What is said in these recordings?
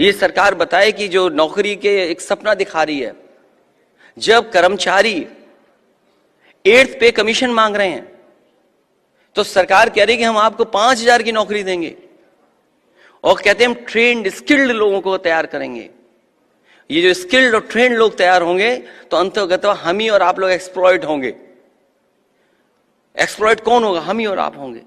ये सरकार बताए कि जो नौकरी के एक सपना दिखा रही है, जब कर्मचारी 8th पे कमीशन मांग रहे हैं तो सरकार कह रही है कि हम आपको 5,000 की नौकरी देंगे और कहते हैं हम ट्रेंड स्किल्ड लोगों को तैयार करेंगे। ये जो स्किल्ड और ट्रेंड लोग तैयार होंगे तो अंतर्गत हम ही और आप लोग एक्सप्लॉइट होंगे। एक्सप्लॉइट कौन होगा? हम ही और आप होंगे।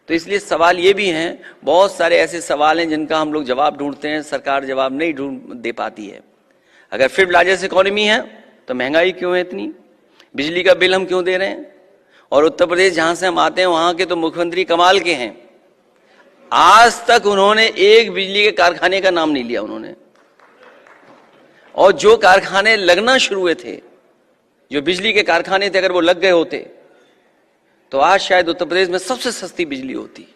तो इसलिए सवाल ये भी हैं, बहुत सारे ऐसे सवाल हैं जिनका हम लोग जवाब ढूंढते हैं, सरकार जवाब नहीं ढूंढ दे पाती है। अगर फिफ्थ लार्जेस्ट इकोनॉमी है तो महंगाई क्यों है इतनी? बिजली का बिल हम क्यों दे रहे हैं? और उत्तर प्रदेश जहां से हम आते हैं वहां के तो मुख्यमंत्री कमाल के हैं, आज तक उन्होंने एक बिजली के कारखाने का नाम नहीं लिया उन्होंने। और जो कारखाने लगना शुरू हुए थे, जो बिजली के कारखाने थे, अगर वो लग गए होते तो आज शायद उत्तर प्रदेश में सबसे सस्ती बिजली होती।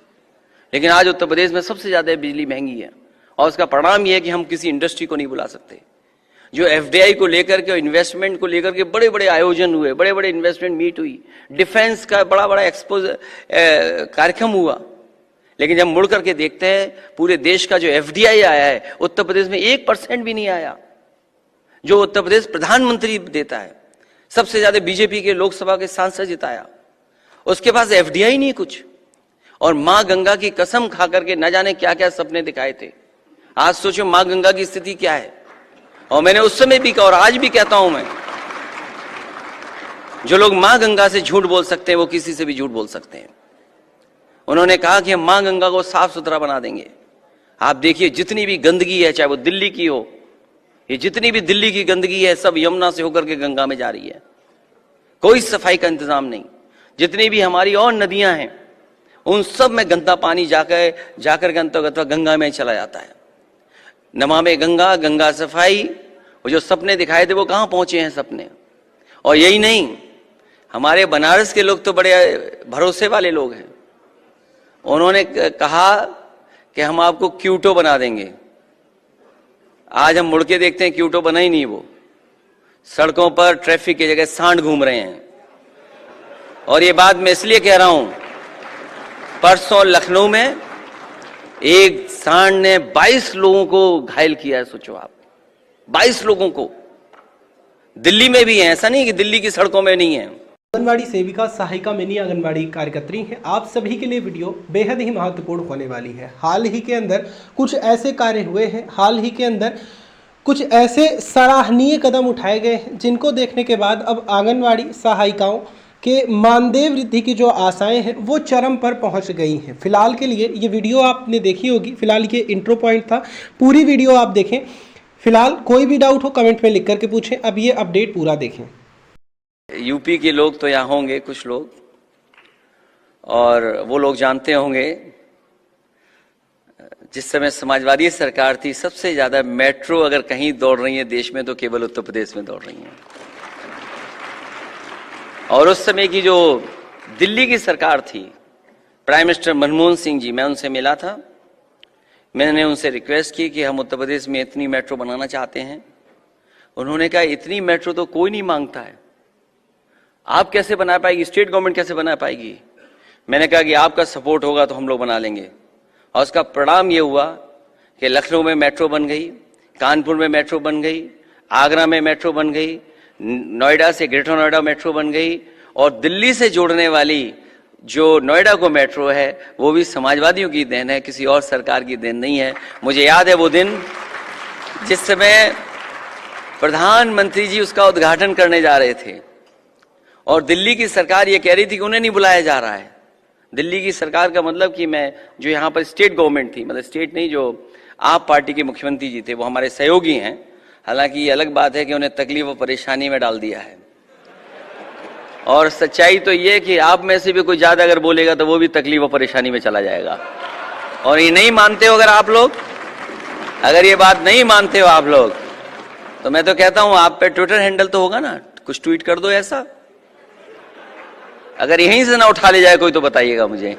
लेकिन आज उत्तर प्रदेश में सबसे ज्यादा बिजली महंगी है और उसका परिणाम यह है कि हम किसी इंडस्ट्री को नहीं बुला सकते। जो एफडीआई को लेकर के, इन्वेस्टमेंट को लेकर के बड़े बड़े आयोजन हुए, बड़े बड़े इन्वेस्टमेंट मीट हुई, डिफेंस का बड़ा बड़ा एक्सपोज कार्यक्रम हुआ, लेकिन जब मुड़ करके देखते हैं पूरे देश का जो एफडीआई आया है उत्तर प्रदेश में 1% भी नहीं आया, जो उत्तर प्रदेश प्रधानमंत्री देता है। सबसे ज्यादा बीजेपी के लोकसभा के सांसद जिताया, उसके पास एफडीआई नहीं कुछ। और मां गंगा की कसम खा करके न जाने क्या क्या सपने दिखाए थे। आज सोचो मां गंगा की स्थिति क्या है। और मैंने उस समय भी कहा और आज भी कहता हूं मैं, जो लोग मां गंगा से झूठ बोल सकते हैं वो किसी से भी झूठ बोल सकते हैं। उन्होंने कहा कि हम मां गंगा को साफ सुथरा बना देंगे। आप देखिए जितनी भी गंदगी है, चाहे वो दिल्ली की हो, ये जितनी भी दिल्ली की गंदगी है सब यमुना से होकर के गंगा में जा रही है, कोई सफाई का इंतजाम नहीं। जितनी भी हमारी और नदियां हैं उन सब में गंदा पानी जाकर के अंतर्गत गंगा में चला जाता है। नमामि गंगा, गंगा सफाई, वो जो सपने दिखाए थे वो कहां पहुंचे हैं सपने। और यही नहीं, हमारे बनारस के लोग तो बड़े भरोसे वाले लोग हैं। उन्होंने कहा कि हम आपको क्यूटो बना देंगे। आज हम मुड़ के देखते हैं क्यूटो बना ही नहीं, वो सड़कों पर ट्रैफिक की जगह सांड घूम रहे हैं। और ये बात मैं इसलिए कह रहा हूं, परसों लखनऊ में एक सांड ने 22 लोगों को घायल किया है। सोचो आप, 22 लोगों को। दिल्ली में भी है, ऐसा नहीं कि दिल्ली की सड़कों में नहीं है। आंगनबाड़ी सेविका, सहायिका, मिनी आंगनबाड़ी कार्यकर्त्री हैं। आप सभी के लिए वीडियो बेहद ही महत्वपूर्ण होने वाली है। हाल ही के अंदर कुछ ऐसे कार्य हुए हैं, हाल ही के अंदर कुछ ऐसे सराहनीय कदम उठाए गए हैं जिनको देखने के बाद अब आंगनबाड़ी सहायिकाओं के मानदेय वृद्धि की जो आशाएं हैं वो चरम पर पहुंच गई हैं। फिलहाल के लिए ये वीडियो आपने देखी होगी, फिलहाल ये इंट्रो पॉइंट था, पूरी वीडियो आप देखें। फिलहाल कोई भी डाउट हो कमेंट में लिख करके पूछें। अब ये अपडेट पूरा देखें। यूपी के लोग तो यहाँ होंगे कुछ लोग, और वो लोग जानते होंगे जिस समय समाजवादी सरकार थी सबसे ज्यादा मेट्रो अगर कहीं दौड़ रही है देश में तो केवल उत्तर प्रदेश में दौड़ रही है। और उस समय की जो दिल्ली की सरकार थी, प्राइम मिनिस्टर मनमोहन सिंह जी, मैं उनसे मिला था। मैंने उनसे रिक्वेस्ट की कि हम उत्तर प्रदेश में इतनी मेट्रो बनाना चाहते हैं। उन्होंने कहा इतनी मेट्रो तो कोई नहीं मांगता है, आप कैसे बना पाएगी, स्टेट गवर्नमेंट कैसे बना पाएगी। मैंने कहा कि आपका सपोर्ट होगा तो हम लोग बना लेंगे। और उसका परिणाम ये हुआ कि लखनऊ में मेट्रो बन गई, कानपुर में मेट्रो बन गई, आगरा में मेट्रो बन गई, नोएडा से ग्रेटर नोएडा मेट्रो बन गई, और दिल्ली से जोड़ने वाली जो नोएडा को मेट्रो है वो भी समाजवादियों की देन है, किसी और सरकार की देन नहीं है। मुझे याद है वो दिन जिस समय प्रधानमंत्री जी उसका उद्घाटन करने जा रहे थे और दिल्ली की सरकार ये कह रही थी कि उन्हें नहीं बुलाया जा रहा है। दिल्ली की सरकार का मतलब कि मैं जो यहाँ पर स्टेट गवर्नमेंट थी, मतलब स्टेट नहीं, जो आप पार्टी के मुख्यमंत्री जी थे वो हमारे सहयोगी हैं। हालांकि ये अलग बात है कि उन्हें तकलीफ और परेशानी में डाल दिया है। और सच्चाई तो ये कि आप में से भी कोई ज्यादा अगर बोलेगा तो वो भी तकलीफ और परेशानी में चला जाएगा। और ये नहीं मानते हो, अगर आप लोग अगर ये बात नहीं मानते हो आप लोग, तो मैं तो कहता हूं आप पे ट्विटर हैंडल तो होगा ना, कुछ ट्वीट कर दो ऐसा। अगर यहीं से ना उठा ले जाए कोई तो बताइएगा मुझे।